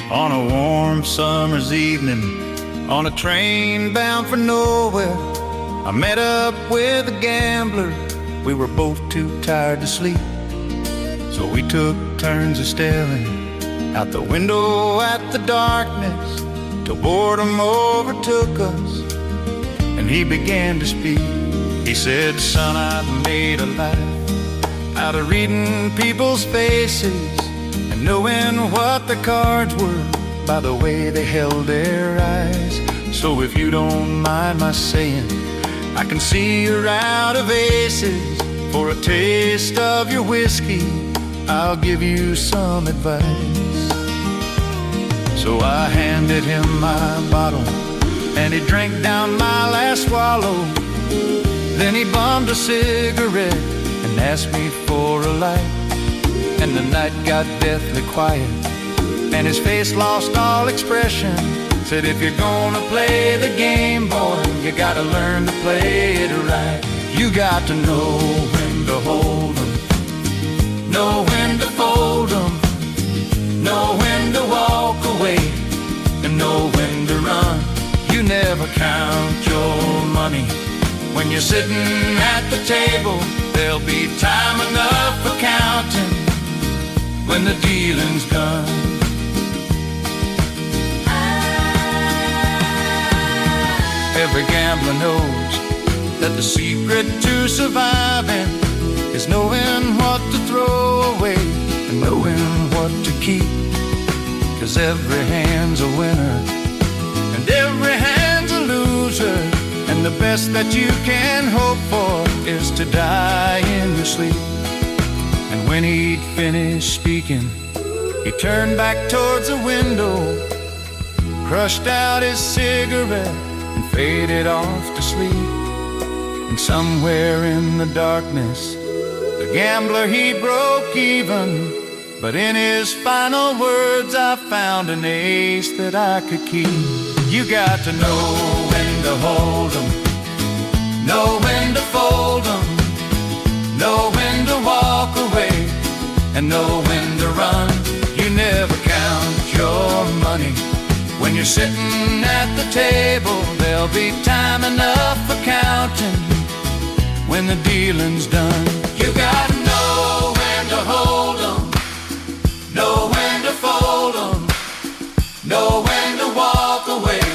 On a warm summer's evening, on a train bound for nowhere, I met up with a gambler. We were both too tired to sleep, so we took turns of staring out the window at the darkness till boredom overtook us and he began to speak. He said, "Son, I've made a life out of reading people's faces and knowing what their cards were by the way they held their eyes. So if you don't mind my saying, I can see you're out of aces. For a taste of your whiskey, I'll give you some advice." So I handed him my bottle and he drank down my last swallow. Then he bummed a cigarette and asked me for a light. And the night got deathly quiet and his face lost all expression. Said, "If you're gonna play the game, boy, you gotta learn to play it right. You got to know when to hold 'em, know when to fold 'em, know when to walk away, and know when to run. You never count your money when you're sitting at the table. There'll be time enough for counting when the dealing's done." Every gambler knows that the secret to surviving is knowing what to throw away and knowing what to keep. 'Cause every hand's a winner and every hand's a loser, and the best that you can hope for is to die in your sleep. And when he'd finished speaking, he turned back towards the window, crushed out his cigarette and faded off to sleep. And somewhere in the darkness, the gambler, he broke even. But in his final words, I found an ace that I could keep. You got to know when to hold 'em, know when to fold 'em, know when to walk away, and know when to run. You never count your money when you're sitting at the table. There'll be time enough for counting when the dealing's done. You gotta know when to hold 'em, know when to fold 'em, know when to walk away,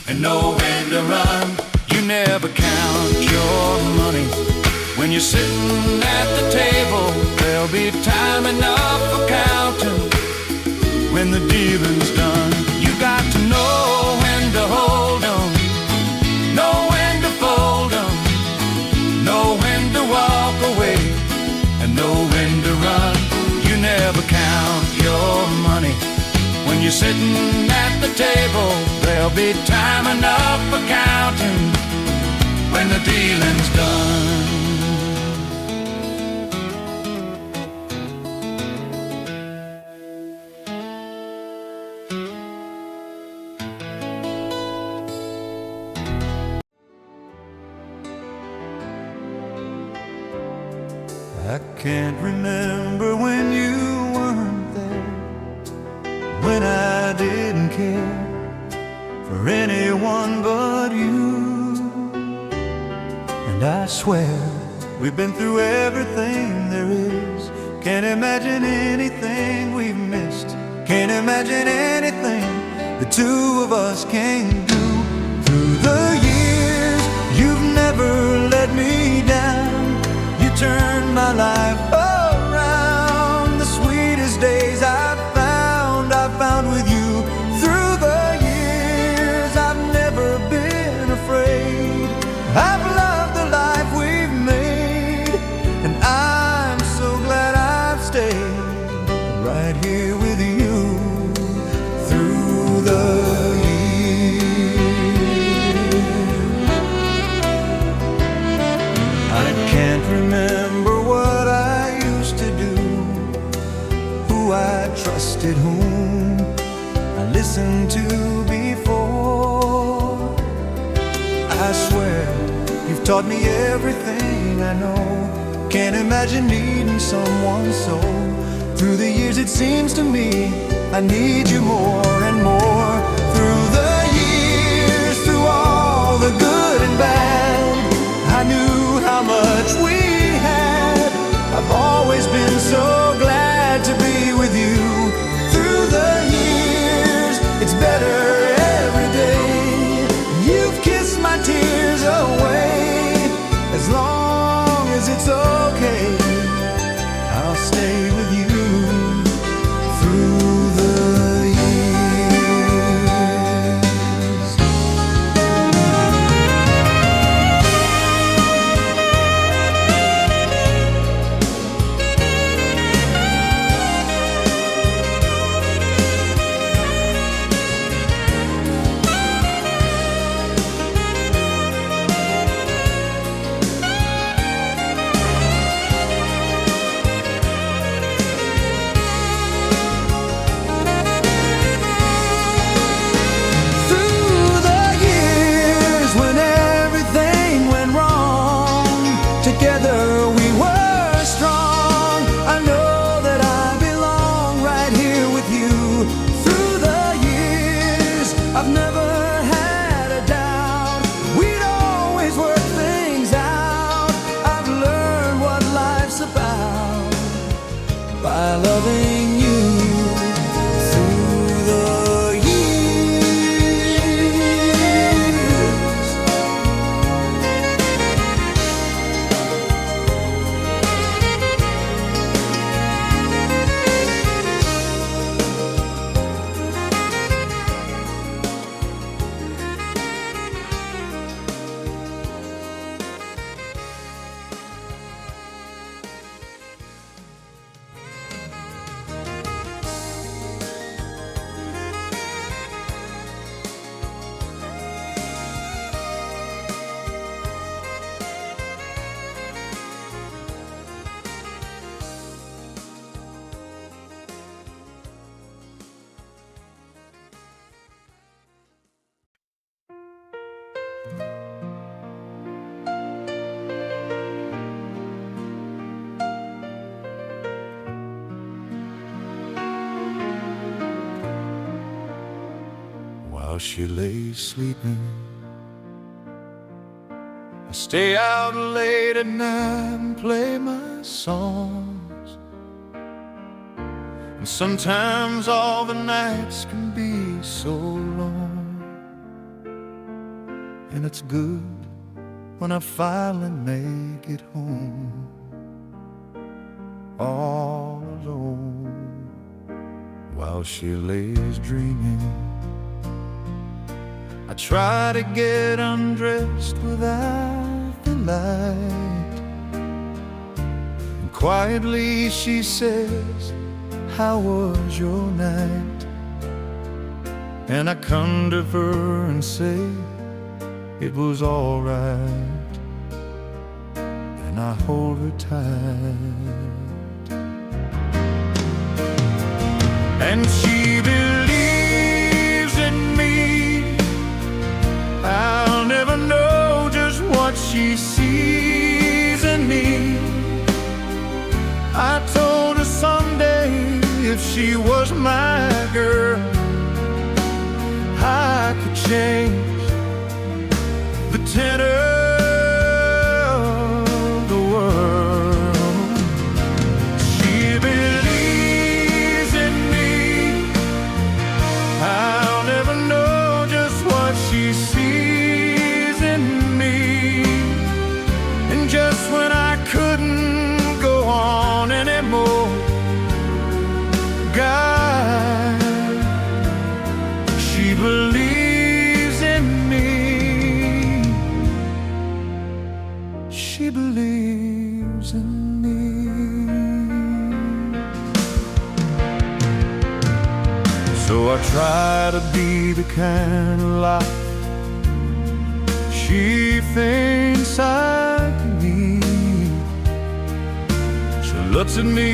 and know when to run. You never count your money when you're sitting at the table. There'll be time enough for counting when the dealing's done. You got to know when to hold 'em, know when to fold 'em, know when to walk away, and know when to run. You never count your money when you're sitting at the table. There'll be time enough for counting when the dealing's done. I can't remember when you weren't there, when I didn't care for anyone but you. And I swear we've been through everything there is. Can't imagine anything we've missed. Can't imagine anything the two of us can do. Through the years, you've never let me down. You turned my life around. The sweetest days I've found with you. Through the years, I've never been afraid. I've loved the life we've made, and I'm so glad I've stayed right here with you. Through the remember what I used to do, who I trusted, whom I listened to before. I swear you've taught me everything I know. Can't imagine needing someone so. Through the years it seems to me I need you more and more. Through the years, through all the good and bad, I knew how much we had. I've always been so glad to be with you. Through the years, it's better every day. You've kissed my tears away. As long as it's okay, I'll stay with you through the years. Together we were strong. I know that I belong right here with you. Through the years, I've never had a doubt. We'd always work things out. I've learned what life's about by loving you through the while she lays sleeping, I stay out late at night and play my songs. And sometimes all the nights can be so long, and it's good when I finally make it home all alone. While she lays dreaming, I try to get undressed without the light, and quietly she says, "How was your night?" And I come to her and say, "It was all right," and I hold her tight. And she believes in me. I'll never know just what she sees in me. I told her someday if she was my girl, I could change the tenor of the world. She believes in me. I'll never know just what she sees in me. And just when I couldn't go on anymore, God, she believes in me. She believes in me. So I try to be the kind of life she thinks I need. She looks at me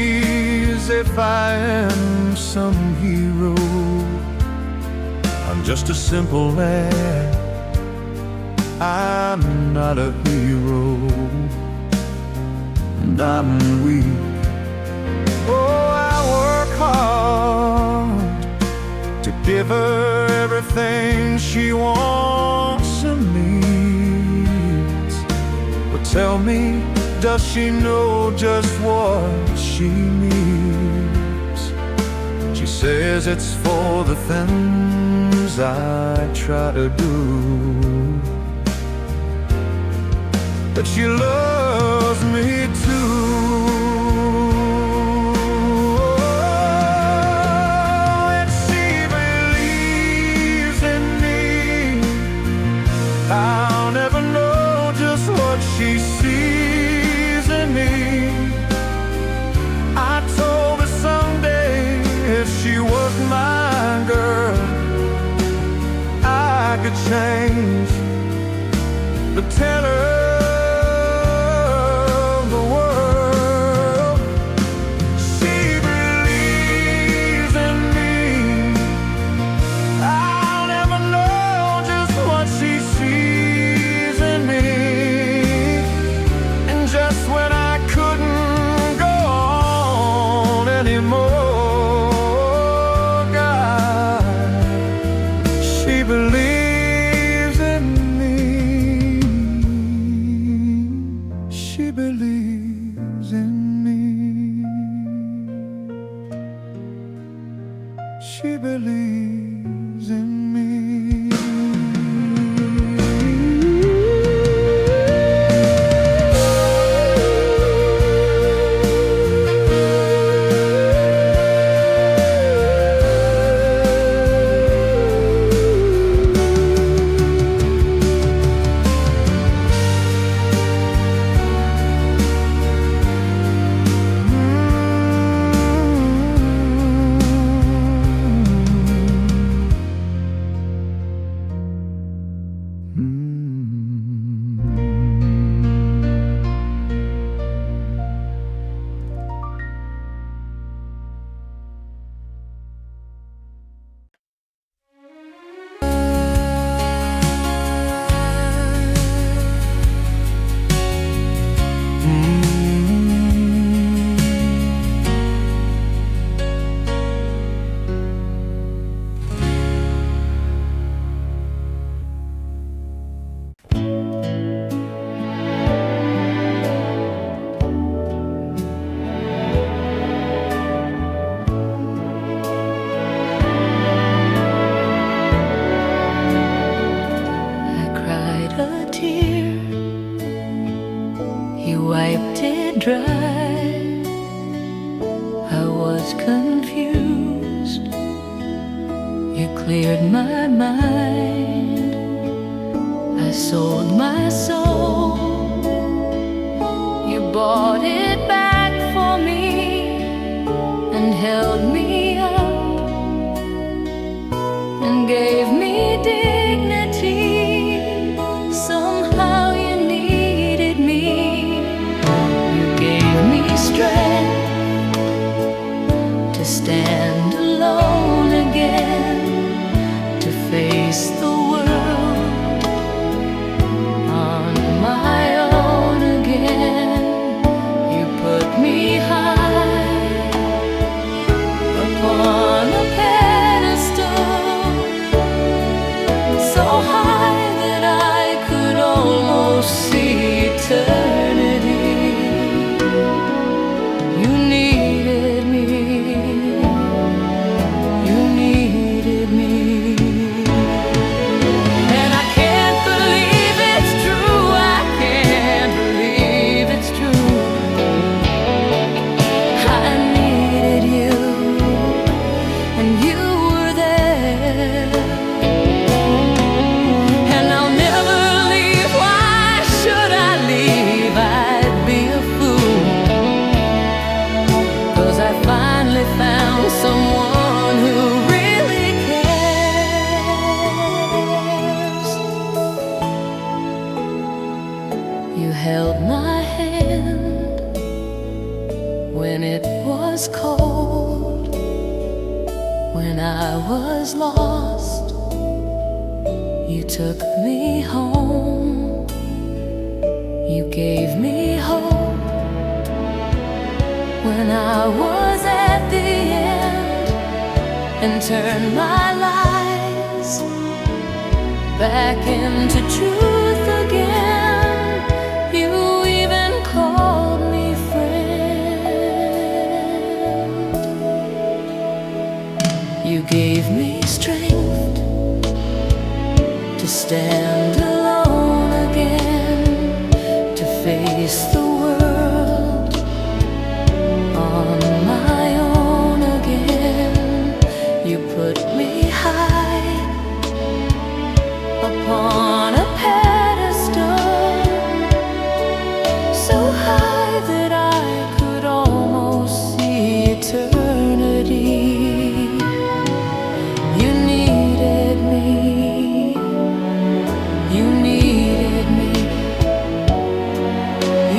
as if I am some hero. I'm just a simple lad, I'm not a hero, and I'm weak. Oh, I work hard give her everything she wants and needs. But tell me, does she know just what she needs? She says it's for the things I try to do, but she loves me too. And she believes in me. I'll never know just what she sees in me. I told her someday, if she was my girl, I could change. But tell her she believes in me. Wiped it dry. I was confused. You cleared my mind. I sold my soul. You bought it back for me and held me up and gave me dignity. Somehow you needed me. Strength to stand alone again, to face the world on my own again. You put me high upon a pedestal, so high that I could almost see eternity. Someone who really cares. You held my hand when it was cold, when I was lost. You took me home. You gave me hope when I was at the end, and turn my life back into truth again. You even called me friend. You gave me strength to stand alone again, to face the world on my own again. You put me high upon a pedestal, so high that I could almost see eternity. You needed me. You needed me.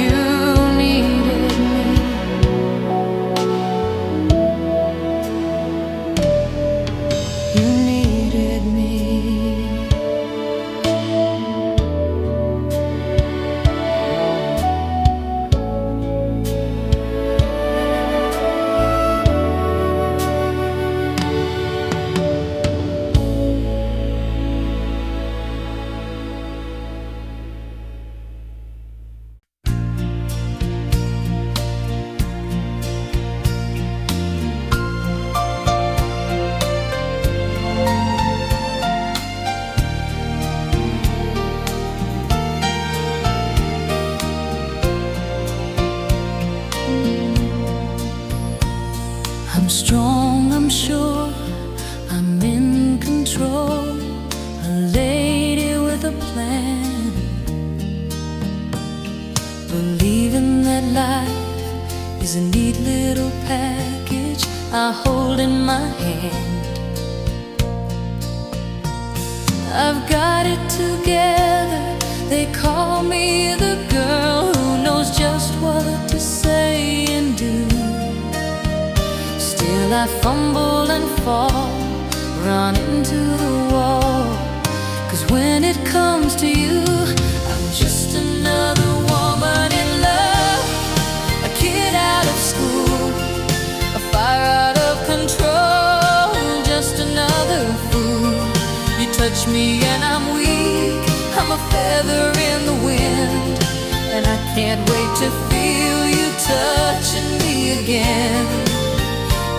You needed me. You needed me. I'm strong, I'm sure, I'm in control, a lady with a plan, believing that life is a neat little package I hold in my hand. I've got it together, they call me the girl who knows just what to say and do. Still I fumble and fall, run into the wall. 'Cause when it comes to you, I'm just another woman in love, a kid out of school, a fire out of control, just another fool. You touch me and I'm weak, I'm a feather in the wind, and I can't wait to feel you touching me again.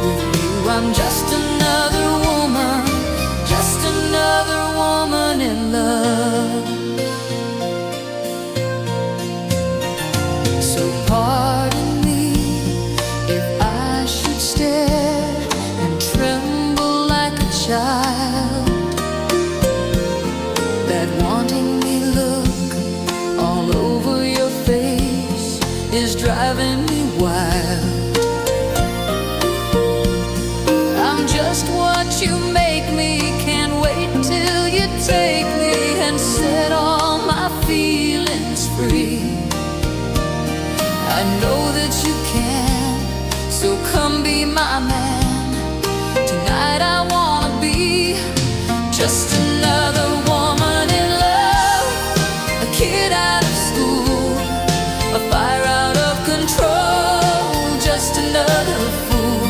With you I'm just another woman, just another woman in love. So pardon me if I should stare and tremble like a child. That wanting me look all over your face is driving me wild. Just what you make me, can't wait till you take me and set all my feelings free. I know that you can, so come be my man. Tonight I wanna be just another woman in love, a kid out of school, a fire out of control, just another fool.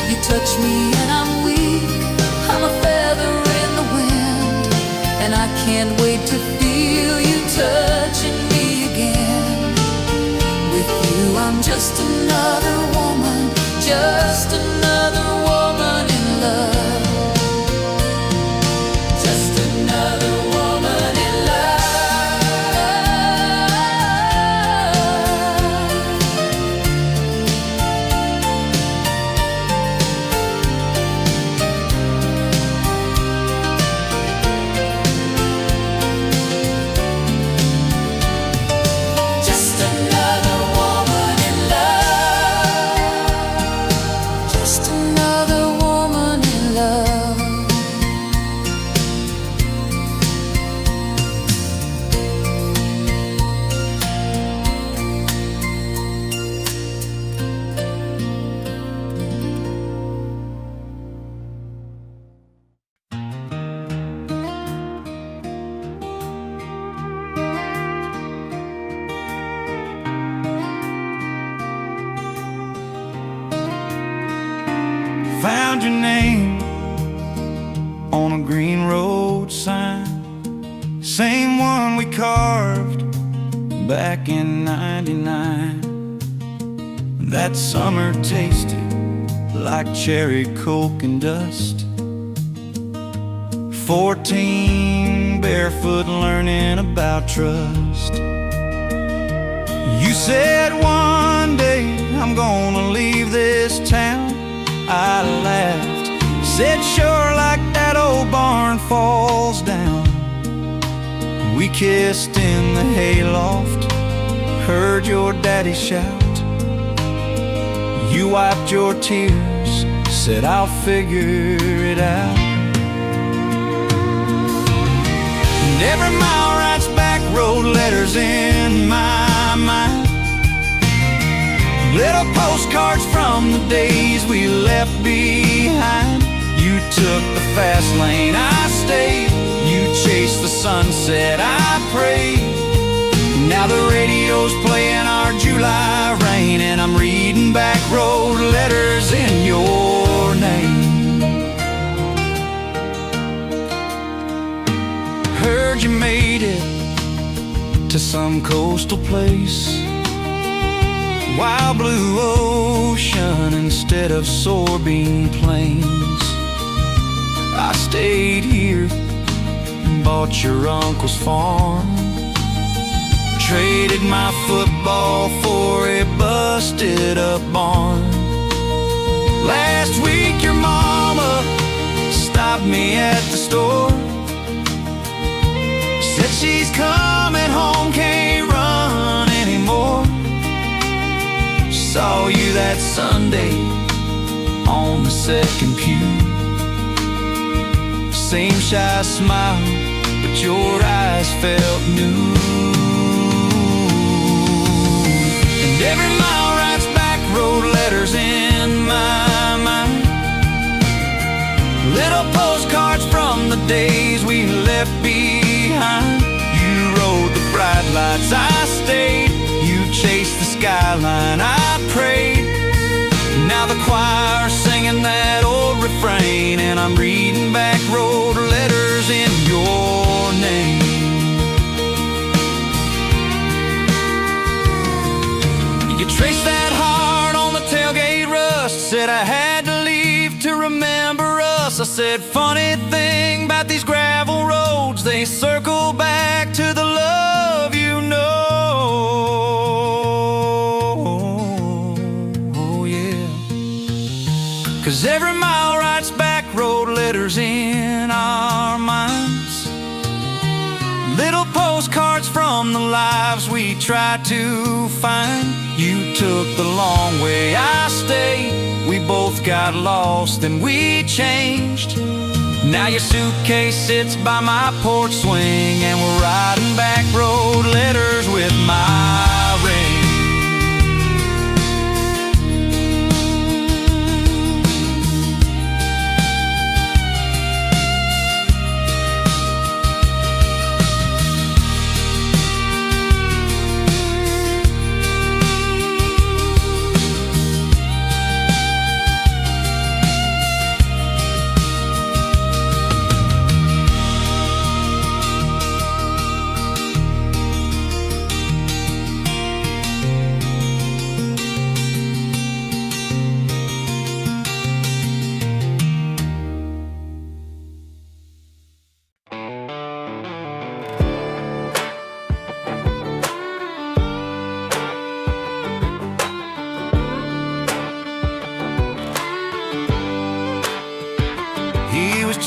You touch me and I'm weak, I'm a feather in the wind, and I can't wait to feel you touching me again. With you I'm just another woman, just another woman in love, just another woman in love. Found your name on a green road sign, same one we carved back in '99. That summer tasted like cherry coke and dust. 14, barefoot, learning about trust. You said one day I'm gonna leave this town. I laughed, said sure, like that old barn falls down. We kissed in the hayloft, heard your daddy shout. You wiped your tears, said I'll figure it out. And every mile writes back road letters in my mind. Little postcards from the days we left behind. You took the fast lane, I stayed. You chased the sunset, I prayed. Now the radio's playing our July rain, and I'm reading back road letters in your name. Heard you made it to some coastal place, wild blue ocean instead of soybean plains. I stayed here and bought your uncle's farm, traded my football for a busted up barn. Last week your mama stopped me at the store, said she's coming home, can't run anymore. Saw you that Sunday on the second pew. Same shy smile, but your eyes felt new. And every mile writes back road letters in my mind. Little postcards from the days we left behind. You rode the bright lights, I stayed. You chased the skyline, I prayed. Now the choir's singing that old refrain, and I'm reading back road letters in your name. You traced that heart on the tailgate rust, said I had to leave to remember us. I said, funny thing about these gravel roads, they circle back to the love you know. Oh yeah, 'cause every mile writes back road letters in our minds. Little postcards from the lives we tried to find. You took the long way, I stayed. We both got lost and we changed. Now your suitcase sits by my porch swing, and we're riding back road letters with my ring.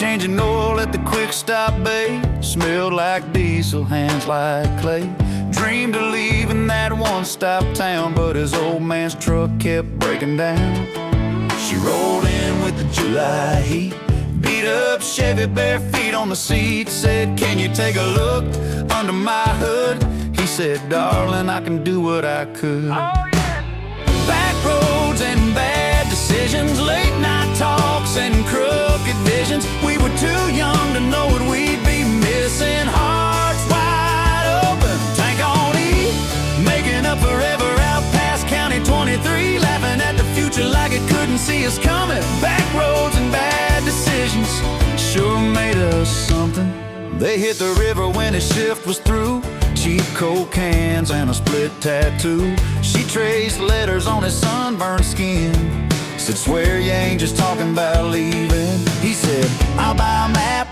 Changing oil at the quick stop bay, smelled like diesel, hands like clay. Dreamed of leaving that one-stop town, but his old man's truck kept breaking down. She rolled in with the July heat, beat up Chevy, bare feet on the seat. Said, can you take a look under my hood? He said, darling, I can do what I could. Oh, yeah. Back roads and bad decisions, late night talks and crooked visions. We were too young to know what we'd be missing. Hearts wide open, tank on E, making up forever out past County 23, laughing at the future like it couldn't see us coming. Back roads and bad decisions sure made us something. They hit the river when his shift was through. Cheap Coke cans and a split tattoo. She traced letters on his sunburned skin. Said, swear you ain't just talking about leaving. He said, I'll buy a map,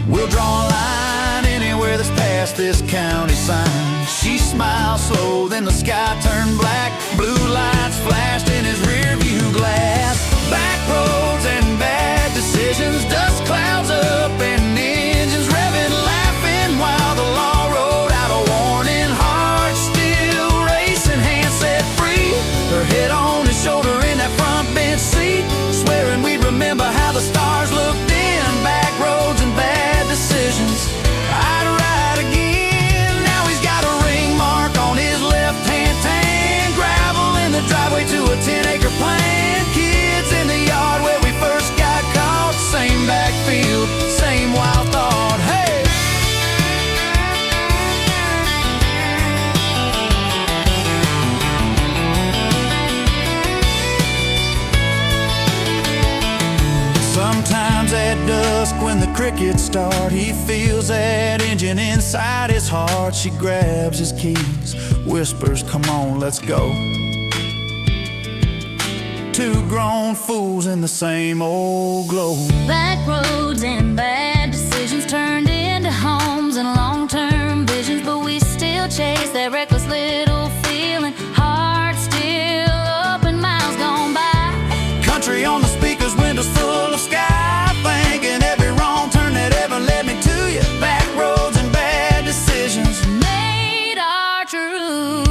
we'll draw a line anywhere that's past this county sign. She smiled slow, then the sky turned black. Blue lights flashed in his rear view glass. Back roads and bad decisions, dust clouds up and engines revving, laughing while the law wrote out a warning. Heart still racing, hands set free. Her head on his shoulder in that front bench seat, swearing we'd remember how the stars looked in. Back roads and bad decisions, I'd ride again. Now he's got a ring mark on his left-hand tan, gravel in the driveway to a 10-acre plan. Kids in the yard where we first got caught, same backfield, same wild thought. Hey! Sometimes at dusk when the crickets start, he feels that engine inside his heart. She grabs his keys, whispers, come on, let's go. Two grown fools in the same old globe. Back roads and bad decisions turned into homes and long-term visions, but we still chase that reckless little feeling. Heart still open, miles gone by. Country on the speakers, windows full of sky, thinking every wrong turn that ever led me to you. Back roads and bad decisions Made our truth.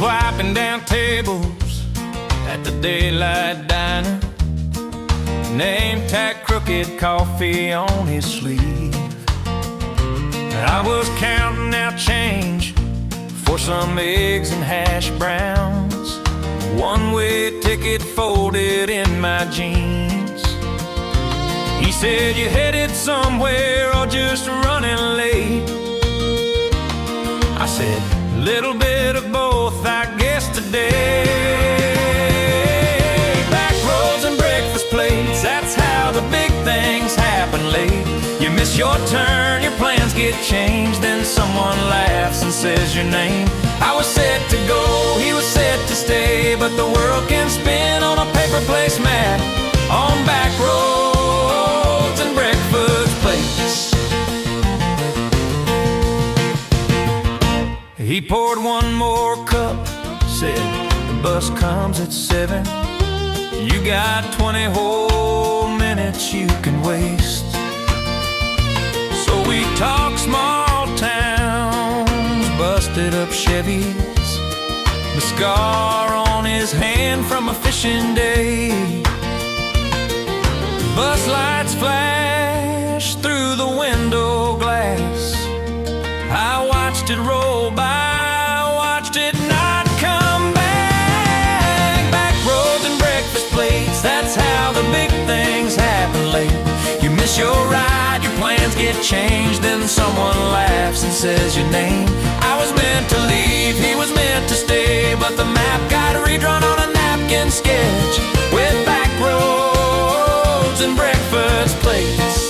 Wiping down tables at the Daylight Diner, name tag crooked coffee on his sleeve. I was counting out change for some eggs and hash browns, one-way ticket folded in my jeans. He said, you headed somewhere or just running late? I said, little bit of both, I guess today. Back roads and breakfast plates, that's how the big things happen late. You miss your turn, your plans get changed, then someone laughs and says your name. I was set to go, he was set to stay, but the world can spin on a paper placemat, on back roads and breakfast plates. He poured one more cup, said, the bus comes at 7. You got 20 whole minutes you can waste. So we talk small towns, busted up Chevys, the scar on his hand from a fishing day. Bus lights flash through the window glass. I watched it roll by, watched it not come back. Back roads and breakfast plates, that's how the big things happen late. You miss your ride, your plans get changed, then someone laughs and says your name. I was meant to leave, he was meant to stay, but the map got redrawn on a napkin sketch with back roads and breakfast plates.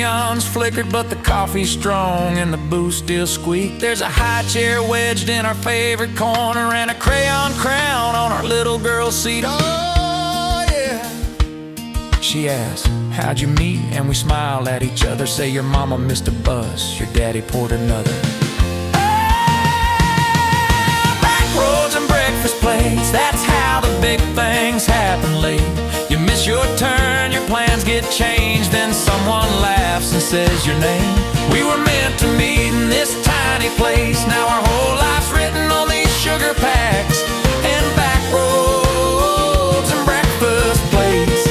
neons flickered, but the coffee's strong and the booze still squeak. There's a high chair wedged in our favorite corner and a crayon crown on our little girl's seat. Oh yeah. She asks, how'd you meet? And we smile at each other, say your mama missed a bus, your daddy poured another. Back roads and breakfast plates, that's how the big things happen late. You miss your turn, your plans get changed, then someone laughs and says your name. We were meant to meet in this tiny place. Now our whole life's written on these sugar packs and back roads and breakfast plates.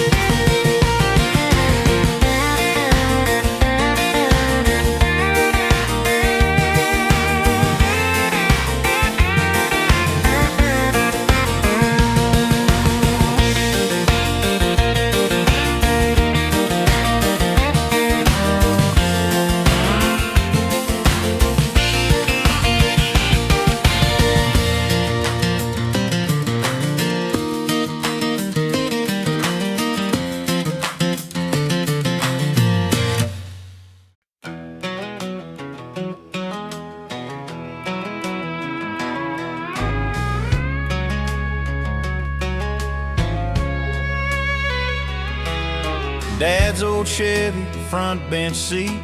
Dad's old Chevy, front bench seat,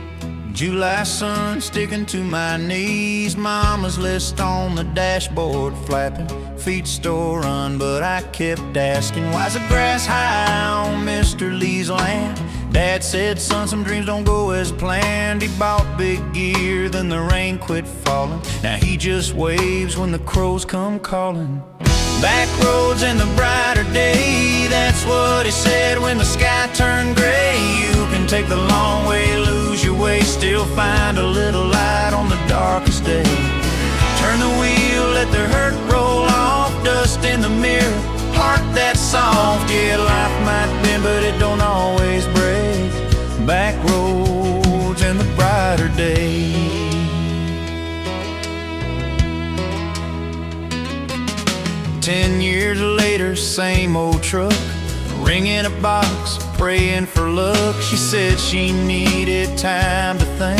July sun sticking to my knees. Mama's list on the dashboard flapping, feet still run, but I kept asking, why's the grass high on Mr. Lee's land? Dad said, son, some dreams don't go as planned. He bought big gear, then the rain quit falling. Now he just waves when the crows come calling. Back roads and the brighter day, that's what he said when the sky turned gray. You can take the long way, lose your way, still find a little light on the darkest day. Turn the wheel, let the hurt roll off, dust in the mirror, heart that's soft. Yeah, life might bend, but it don't always break. Back roads and the brighter day. 10 years later, same old truck, ringing a box, praying for luck. She said she needed time to think,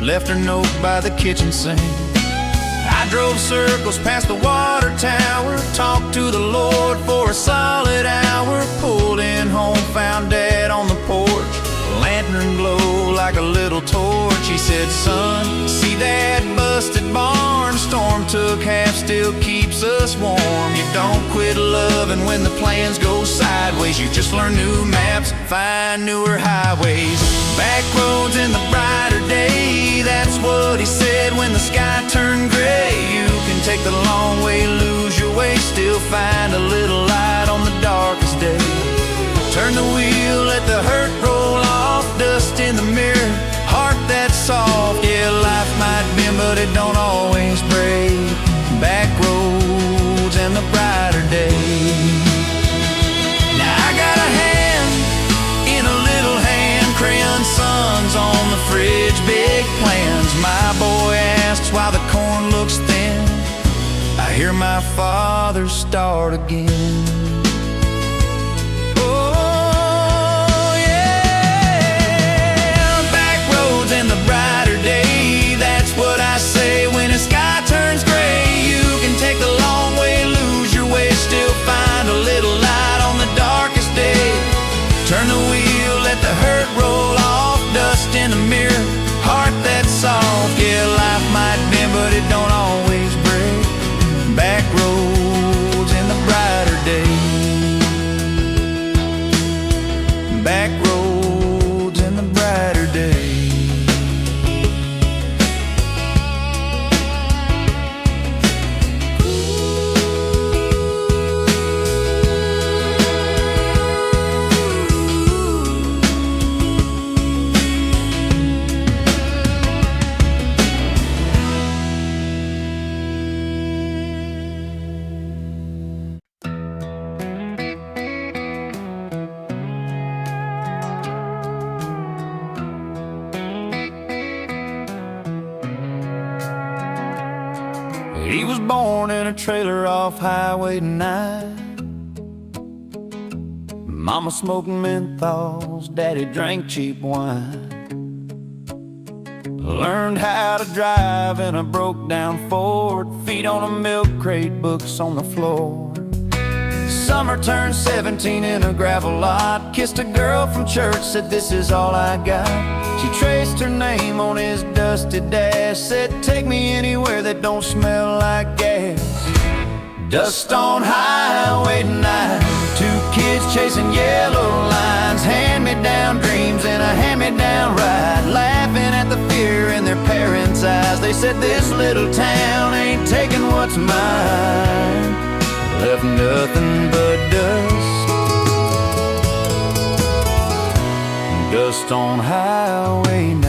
left her note by the kitchen sink. I drove circles past the water tower, talked to the Lord for a solid hour. Pulled in home, found Dad on the porch, lantern glow like a little torch. He said, son, see that busted barn? Storm took half, still keeps us warm. You don't quit loving when the plans go sideways. You just learn new maps, find newer highways. Back roads in the brighter day, that's what he said when the sky turned gray. You can take the long way, lose your way, still find a little light on the darkest day. Turn the wheel, let the hurt roll off, dust in the mirror, heart that's soft. Yeah, life might bend, but it don't always break. Back roads and the brighter day. Now I got a hand in a little hand, crayon suns on the fridge, big plans. My boy asks why the corn looks thin. I hear my father start again. Turn the wheel, let the hurt roll off, dust in the mirror, heart that's soft. Yeah, life might bend, but it don't always break. Back roads in the brighter day. Back roads in the brighter day. He was born in a trailer off Highway 9. Mama smoked menthols, Daddy drank cheap wine. Learned how to drive in a broke-down Ford, feet on a milk crate, books on the floor. Summer turned 17 in a gravel lot. Kissed a girl from church, said this is all I got. She traced her name on his dusty dash, said take me anywhere that don't smell like gas. Dust on Highway 9, two kids chasing yellow lines, hand-me-down dreams in a hand-me-down ride, laughing at the fear in their parents' eyes. They said this little town ain't taking what's mine. Left nothing but dust, dust on Highway 9.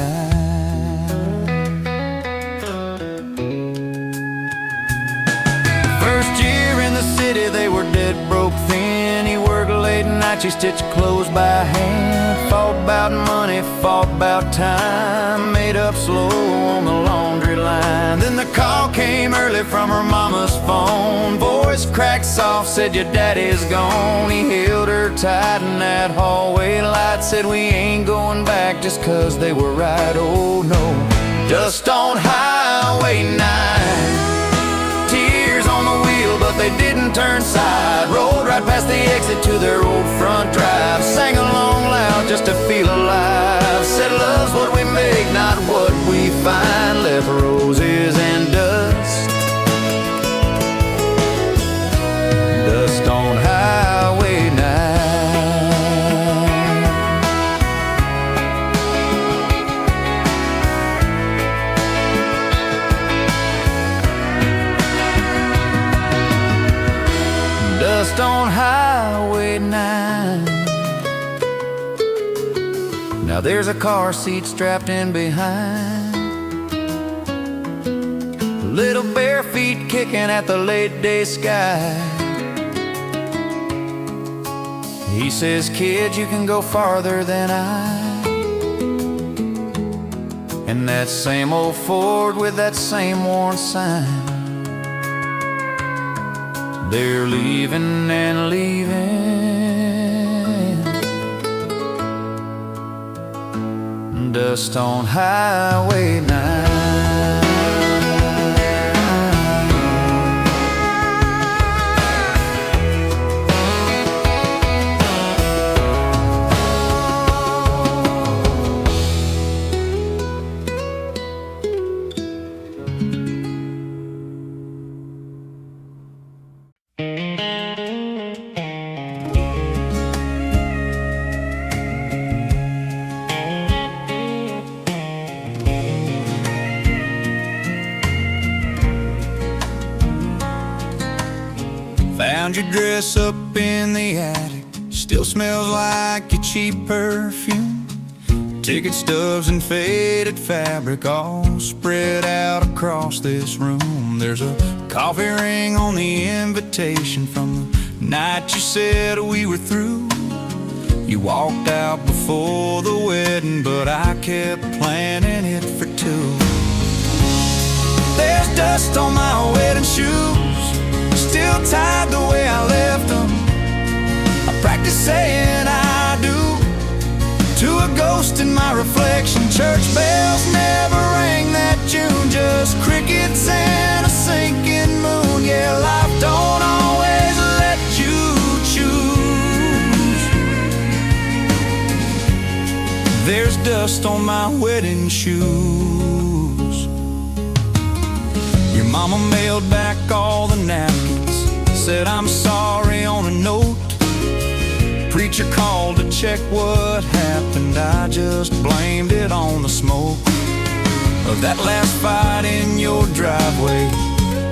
First year in the city, they were dead broke thin. He worked late night, she stitched clothes by hand. Fought about money, fought about time, made up slow on the laundry line. Then the call came early from her mama's phone. Voice cracked soft, said your daddy's gone. He held her tight in that hallway light, said we ain't going back just 'cause they were right. Oh no, dust on Highway 9, tears on the wheel but they didn't turn side. Rolled right past the exit to their old front drive, sang along loud just to feel alive. Said love's what we make, not what we find. Left roses and dust, dust on Highway 9. Dust on Highway 9. Now there's a car seat strapped in behind, little bare feet kicking at the late day sky. He says, kid, you can go farther than I. And that same old Ford with that same worn sign, they're leaving and leaving, dust on Highway 9. Found your dress up in the attic, still smells like your cheap perfume. Ticket stubs and faded fabric all spread out across this room. There's a coffee ring on the invitation from the night you said we were through. You walked out before the wedding, but I kept planning it for two. There's dust on my wedding shoes, still tied the way I left them. I practice saying I do to a ghost in my reflection. Church bells never rang that June, just crickets and a sinking moon. Yeah, life don't always let you choose. There's dust on my wedding shoes. Your mama mailed back all the napkins, said I'm sorry on a note. Preacher called to check what happened, I just blamed it on the smoke of that last fight in your driveway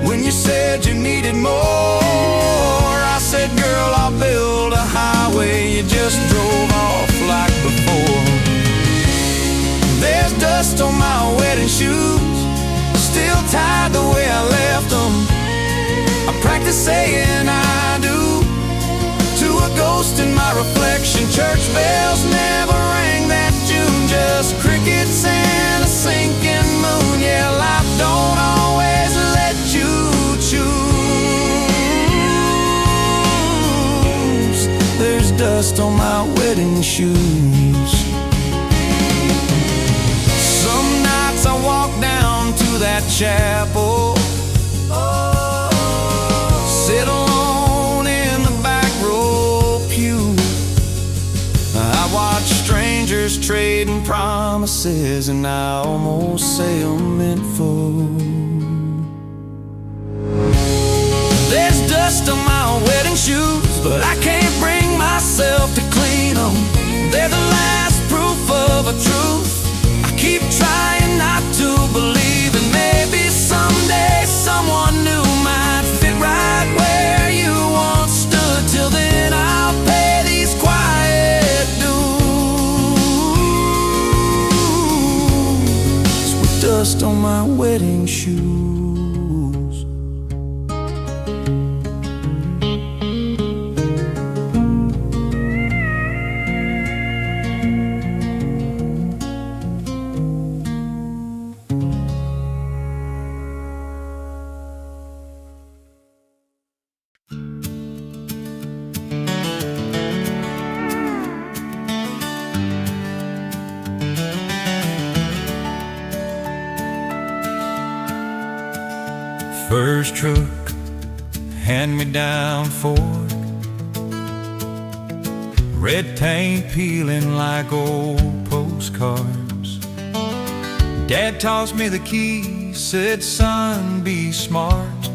when you said you needed more. I said, girl, I'll build a highway. You just drove off like before. There's dust on my wedding shoes, still tied the way I left them. I practice saying I do to a ghost in my reflection. Church bells never rang that June, just crickets and a sinking moon. Yeah, life don't always let you choose. There's dust on my wedding shoes. Some nights I that chapel, sit alone in the back row pew. I watch strangers trading promises, and I almost say I'm meant for. There's dust on my wedding shoes, but I can't bring myself to clean them. They're the last proof of a truth I keep trying not to believe. And maybe someday someone new might fit right where you once stood. Till then I'll pay these quiet dues with dust on my wedding shoes. First truck, hand-me-down Ford, red paint peeling like old postcards. Dad tossed me the keys, said, son, be smart.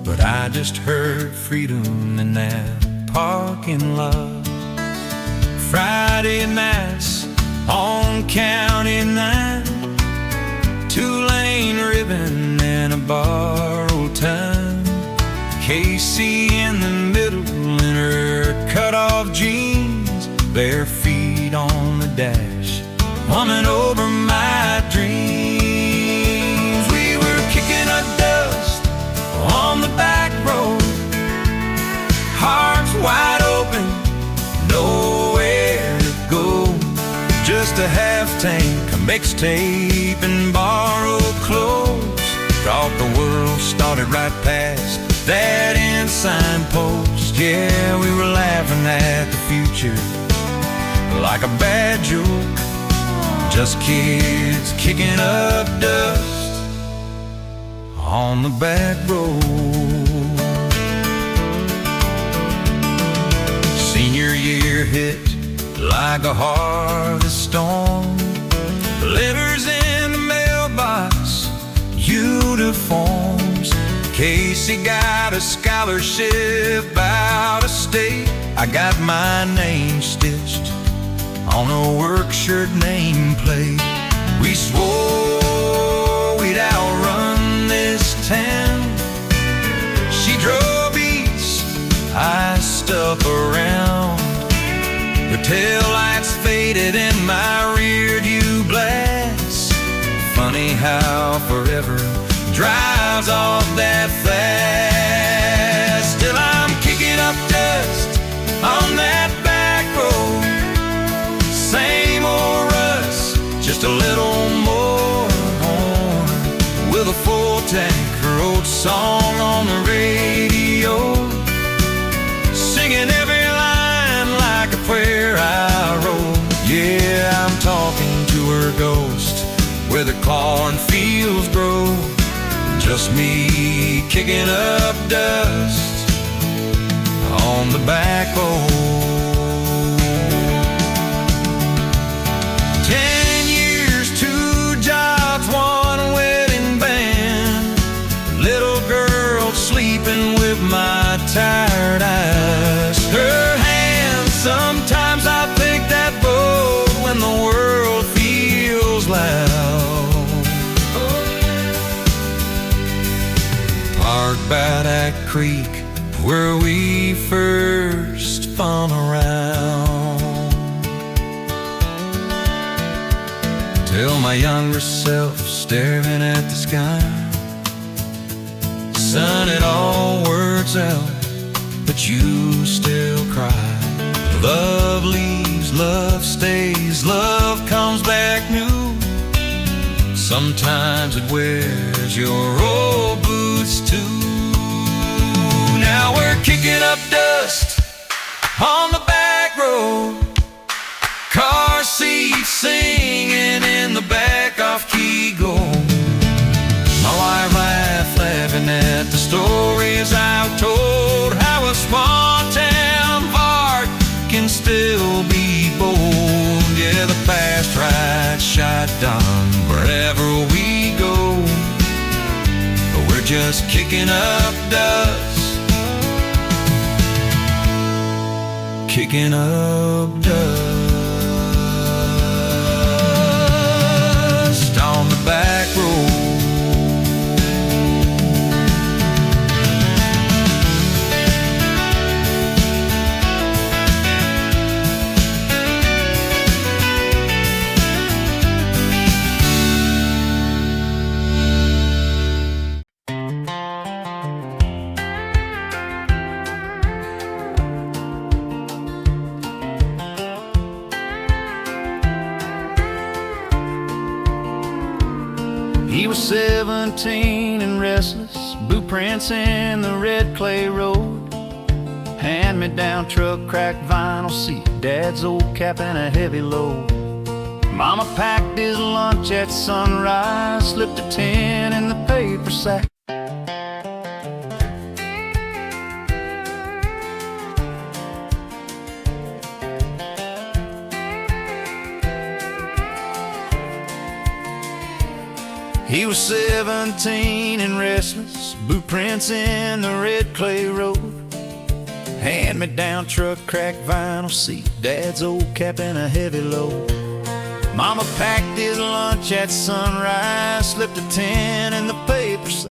But I just heard freedom in that parking lot. Friday nights on County 9, two-lane ribbon and a borrowed time. Casey in the middle in her cut-off jeans, bare feet on the dash, humming over my dreams. We were kicking up dust on the back road, hearts wide open, nowhere to go. Just a half tank, a mixtape, and borrowed clothes. Thought the world started right past that ensign post. Yeah, we were laughing at the future like a bad joke, just kids kicking up dust on the back road. Senior year hit like a harvest storm, letters in the mailbox, uniforms. Casey got a scholarship out of state. I got my name stitched on a work shirt nameplate. We swore we'd outrun this town. She drove east, I stuck around. Her taillights faded in my rearview glass. Funny how forever drives off that fast. Still I'm kicking up dust on that back road. Same old Russ, just a little more horn, with a full tank road song on the radio, singing every line like a prayer I wrote. Yeah, I'm talking to her ghost where the cornfields grow. Just me kicking up dust on the back road. 10 years, 2 jobs, 1 wedding band. Little girl sleeping with my tired eyes. Her hands, sometimes I think that boat when the world feels loud. Parked by that creek where we first spun around. Tell my younger self staring at the sky, son, it all works out, but you still cry. Love leaves, love stays, love comes back new. Sometimes it wears your old boots too. Now we're kicking up dust on the back road, car seats singing in the back off key go. years I've told how a small town bard can still be bold. Yeah, the fast ride shotgun wherever we go, but we're just kicking up dust, kicking up dust on the back road. He was 17 and restless, boot prints in the red clay road, hand-me-down truck, cracked vinyl seat, dad's old cap and a heavy load. Mama packed his lunch at sunrise, slipped a 10 in the paper sack. He was 17 and restless, boot prints in the red clay road, hand-me-down truck, cracked vinyl seat, dad's old cap and a heavy load. Mama packed his lunch at sunrise, slipped a 10 in the paper sack.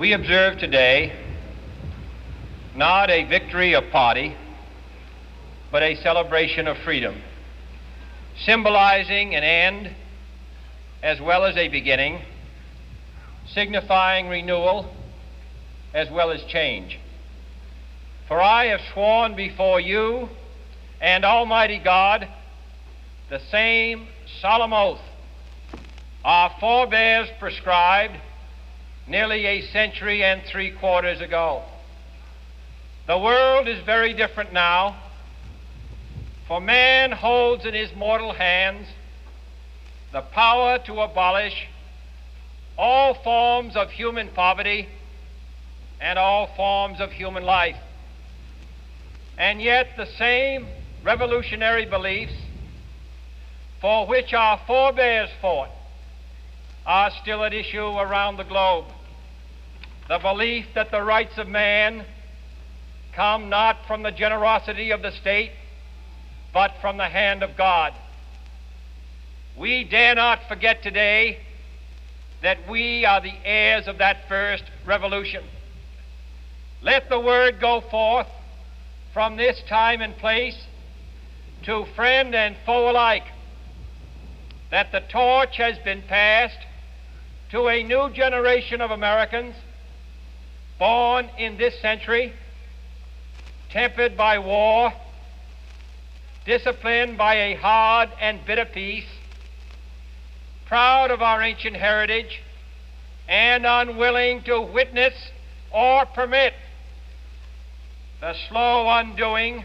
We observe today not a victory of party, but a celebration of freedom, symbolizing an end as well as a beginning, signifying renewal as well as change. For I have sworn before you and Almighty God the same solemn oath our forebears prescribed nearly a century and 3/4 ago. The world is very different now, for man holds in his mortal hands the power to abolish all forms of human poverty and all forms of human life. And yet the same revolutionary beliefs for which our forebears fought are still at issue around the globe. The belief that the rights of man come not from the generosity of the state, but from the hand of God. We dare not forget today that we are the heirs of that first revolution. Let the word go forth from this time and place to friend and foe alike that the torch has been passed to a new generation of Americans born in this century, tempered by war, disciplined by a hard and bitter peace, proud of our ancient heritage, and unwilling to witness or permit the slow undoing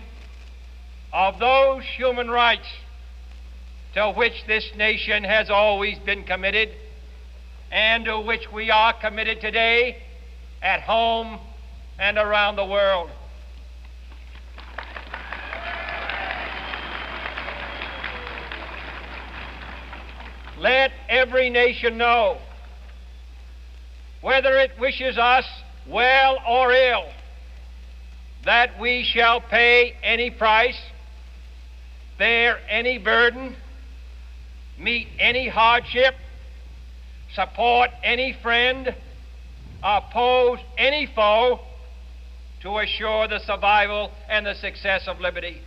of those human rights to which this nation has always been committed and to which we are committed today at home and around the world. Let every nation know, whether it wishes us well or ill, that we shall pay any price, bear any burden, meet any hardship, support any friend, oppose any foe to assure the survival and the success of liberty.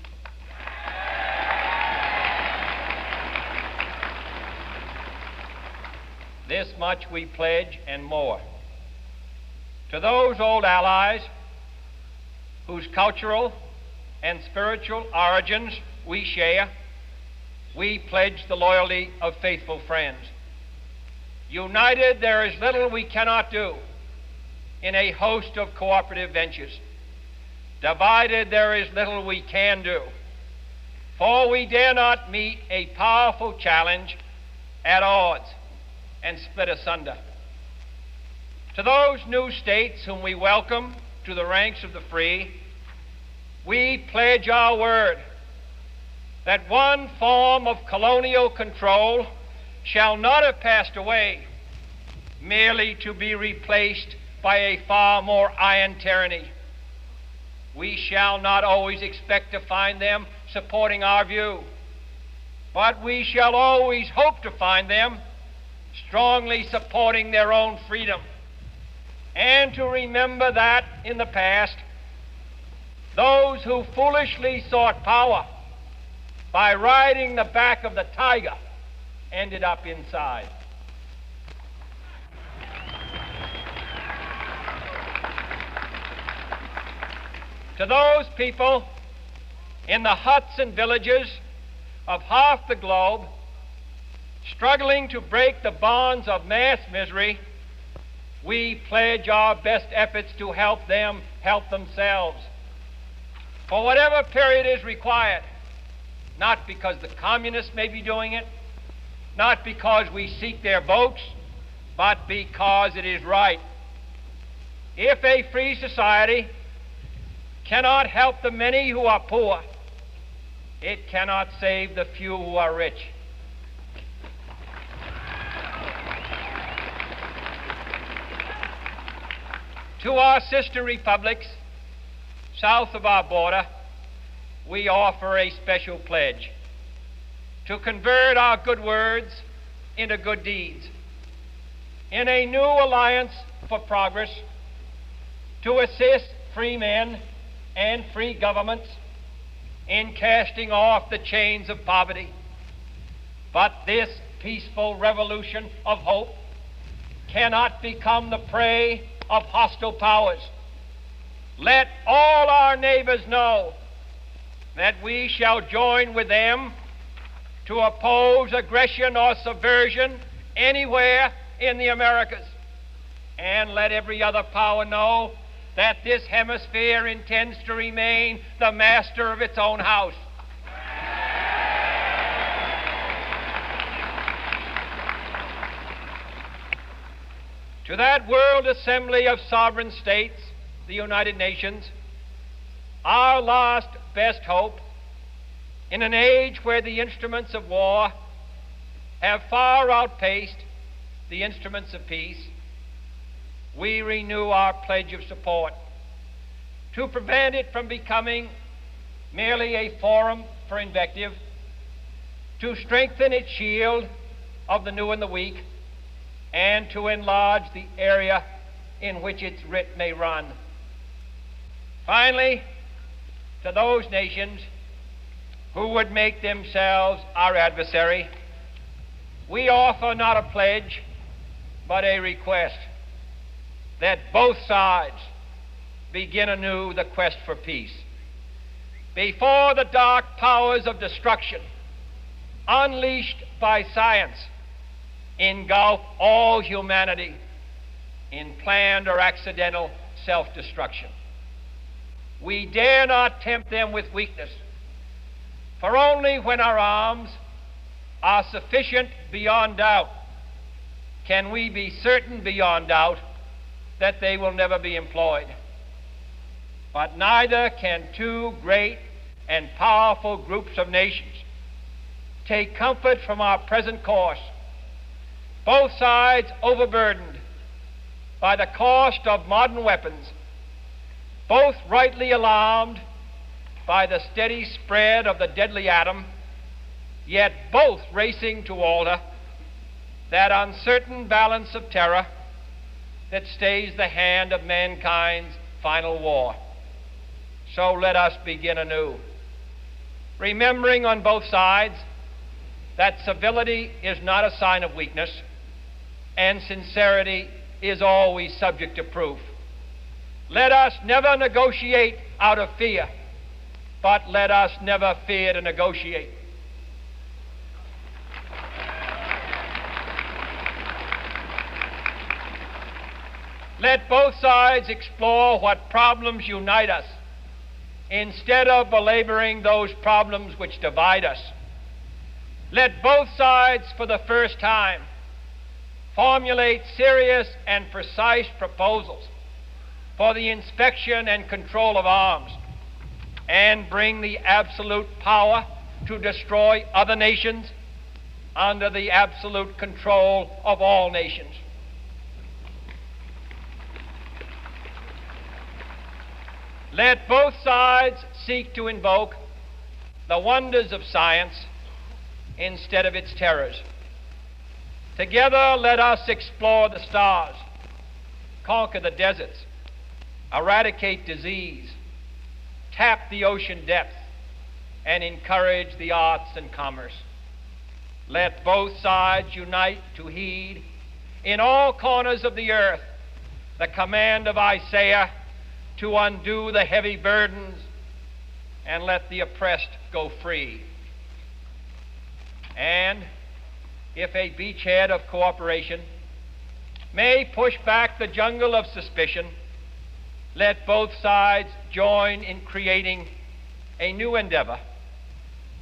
This much we pledge and more. To those old allies whose cultural and spiritual origins we share, we pledge the loyalty of faithful friends. United, there is little we cannot do in a host of cooperative ventures. Divided, there is little we can do, for we dare not meet a powerful challenge at odds and split asunder. To those new states whom we welcome to the ranks of the free, we pledge our word that one form of colonial control shall not have passed away merely to be replaced by a far more iron tyranny. We shall not always expect to find them supporting our view, but we shall always hope to find them strongly supporting their own freedom, and to remember that in the past, those who foolishly sought power by riding the back of the tiger ended up inside. To those people in the huts and villages of half the globe struggling to break the bonds of mass misery, we pledge our best efforts to help them help themselves for whatever period is required, not because the communists may be doing it, not because we seek their votes, but because it is right. If a free society cannot help the many who are poor, it cannot save the few who are rich. To our sister republics south of our border, we offer a special pledge to convert our good words into good deeds. In a new alliance for progress, to assist free men and free governments in casting off the chains of poverty. But this peaceful revolution of hope cannot become the prey of hostile powers. Let all our neighbors know that we shall join with them to oppose aggression or subversion anywhere in the Americas. And let every other power know that this hemisphere intends to remain the master of its own house. To that World Assembly of Sovereign States, the United Nations, our last best hope, in an age where the instruments of war have far outpaced the instruments of peace, we renew our pledge of support to prevent it from becoming merely a forum for invective, to strengthen its shield of the new and the weak, and to enlarge the area in which its writ may run. Finally, to those nations who would make themselves our adversary, we offer not a pledge, but a request that both sides begin anew the quest for peace. Before the dark powers of destruction, unleashed by science, engulf all humanity in planned or accidental self-destruction, we dare not tempt them with weakness, for only when our arms are sufficient beyond doubt can we be certain beyond doubt that they will never be employed. But neither can two great and powerful groups of nations take comfort from our present course, both sides overburdened by the cost of modern weapons, both rightly alarmed by the steady spread of the deadly atom, yet both racing to alter that uncertain balance of terror that stays the hand of mankind's final war. So let us begin anew, remembering on both sides that civility is not a sign of weakness, and sincerity is always subject to proof. Let us never negotiate out of fear, but let us never fear to negotiate. Let both sides explore what problems unite us, instead of belaboring those problems which divide us. Let both sides, for the first time, formulate serious and precise proposals for the inspection and control of arms, and bring the absolute power to destroy other nations under the absolute control of all nations. Let both sides seek to invoke the wonders of science instead of its terrors. Together, let us explore the stars, conquer the deserts, eradicate disease, tap the ocean depths, and encourage the arts and commerce. Let both sides unite to heed in all corners of the earth the command of Isaiah to undo the heavy burdens and let the oppressed go free. And if a beachhead of cooperation may push back the jungle of suspicion, let both sides join in creating a new endeavor,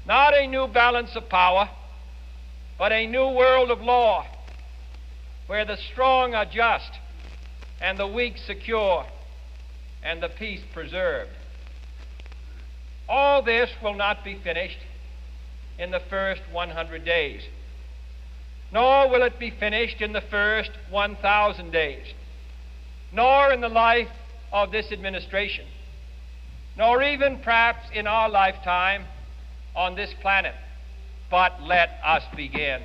not a new balance of power, but a new world of law, where the strong are just and the weak secure and the peace preserved. All this will not be finished in the first 100 days, nor will it be finished in the first 1,000 days, nor in the life of this administration, nor even perhaps in our lifetime on this planet. But let us begin.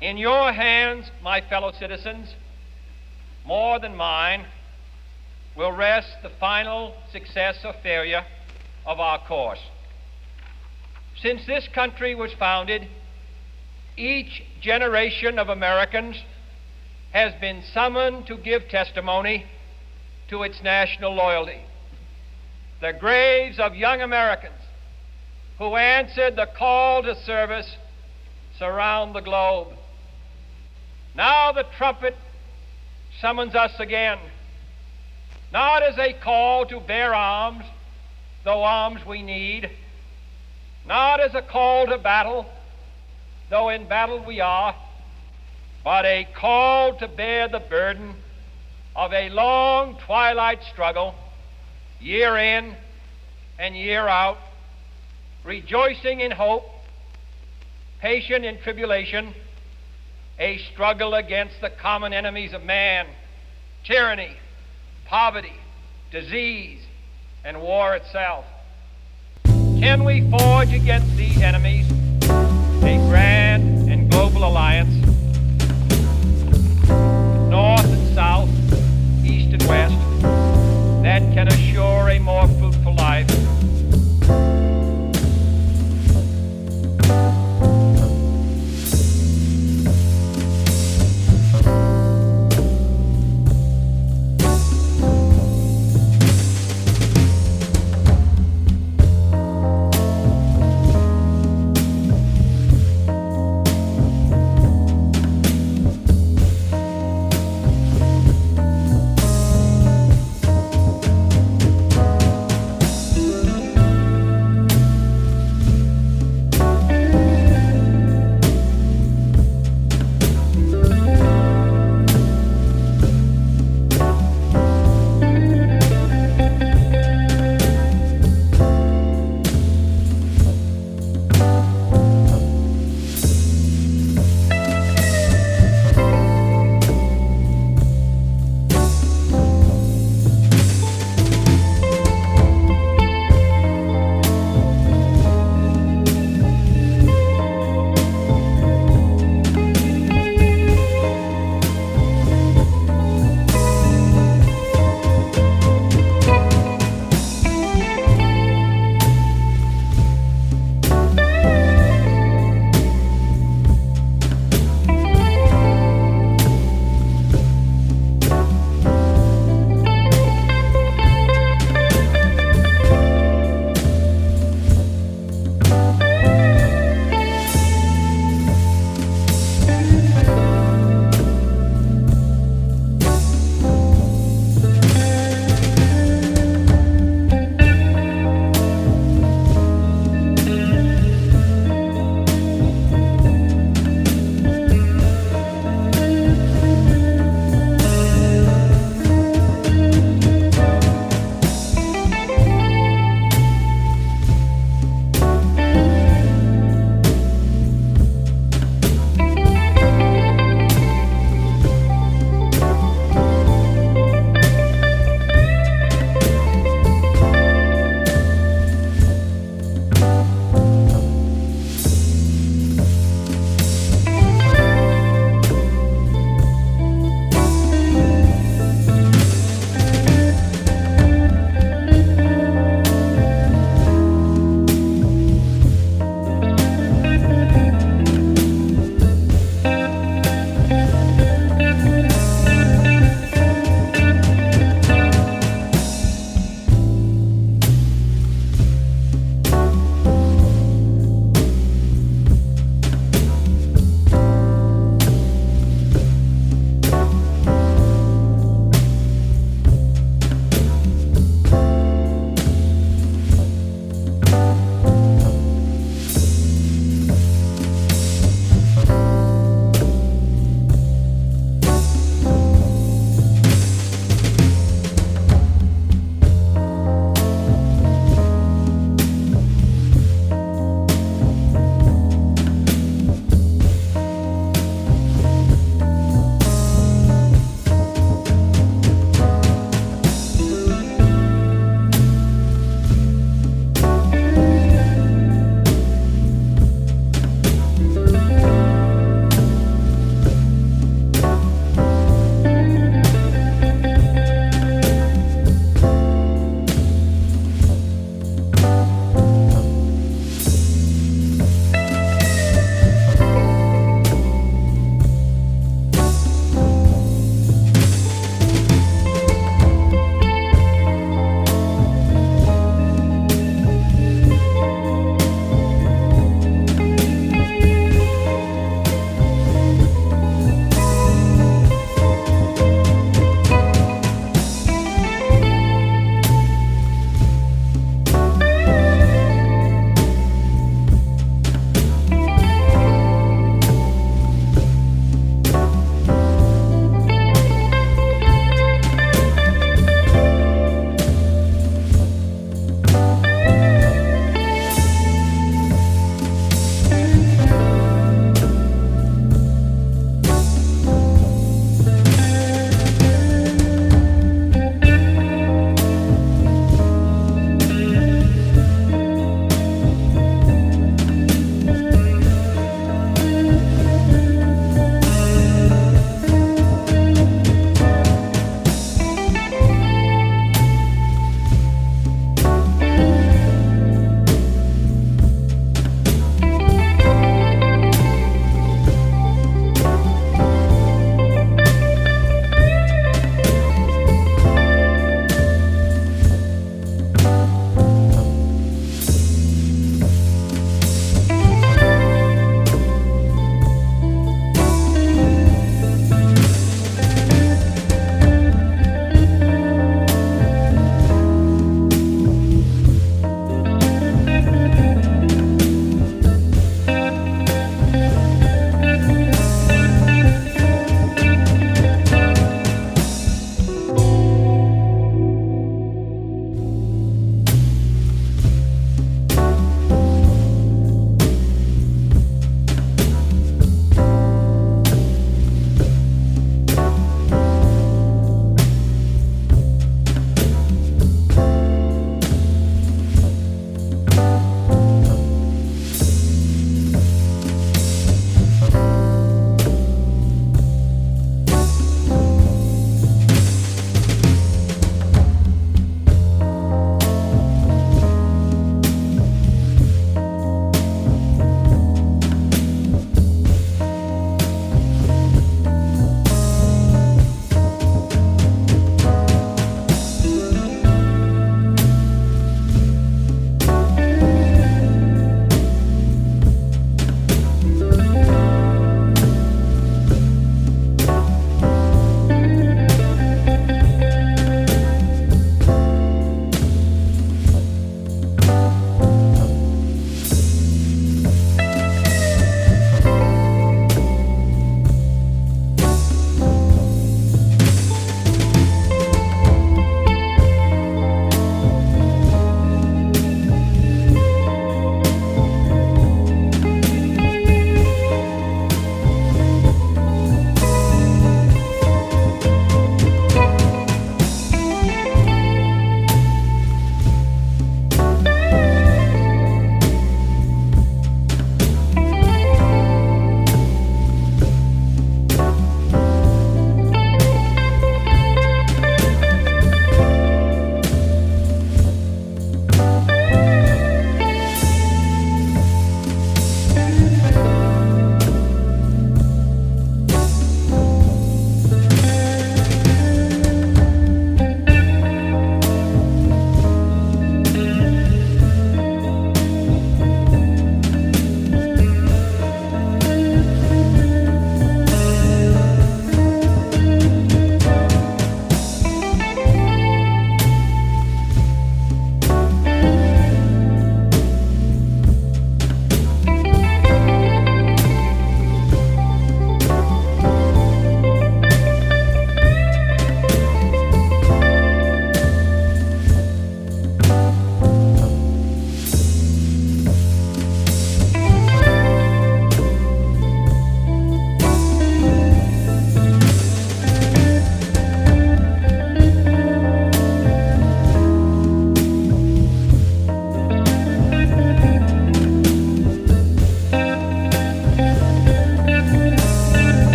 In your hands, my fellow citizens, more than mine, will rest the final success or failure of our course. Since this country was founded, each generation of Americans has been summoned to give testimony to its national loyalty. The graves of young Americans who answered the call to service surround the globe. Now the trumpet summons us again, not as a call to bear arms, though arms we need, not as a call to battle, though in battle we are, but a call to bear the burden of a long twilight struggle, year in and year out, rejoicing in hope, patient in tribulation, a struggle against the common enemies of man, tyranny, poverty, disease, and war itself. Can we forge against these enemies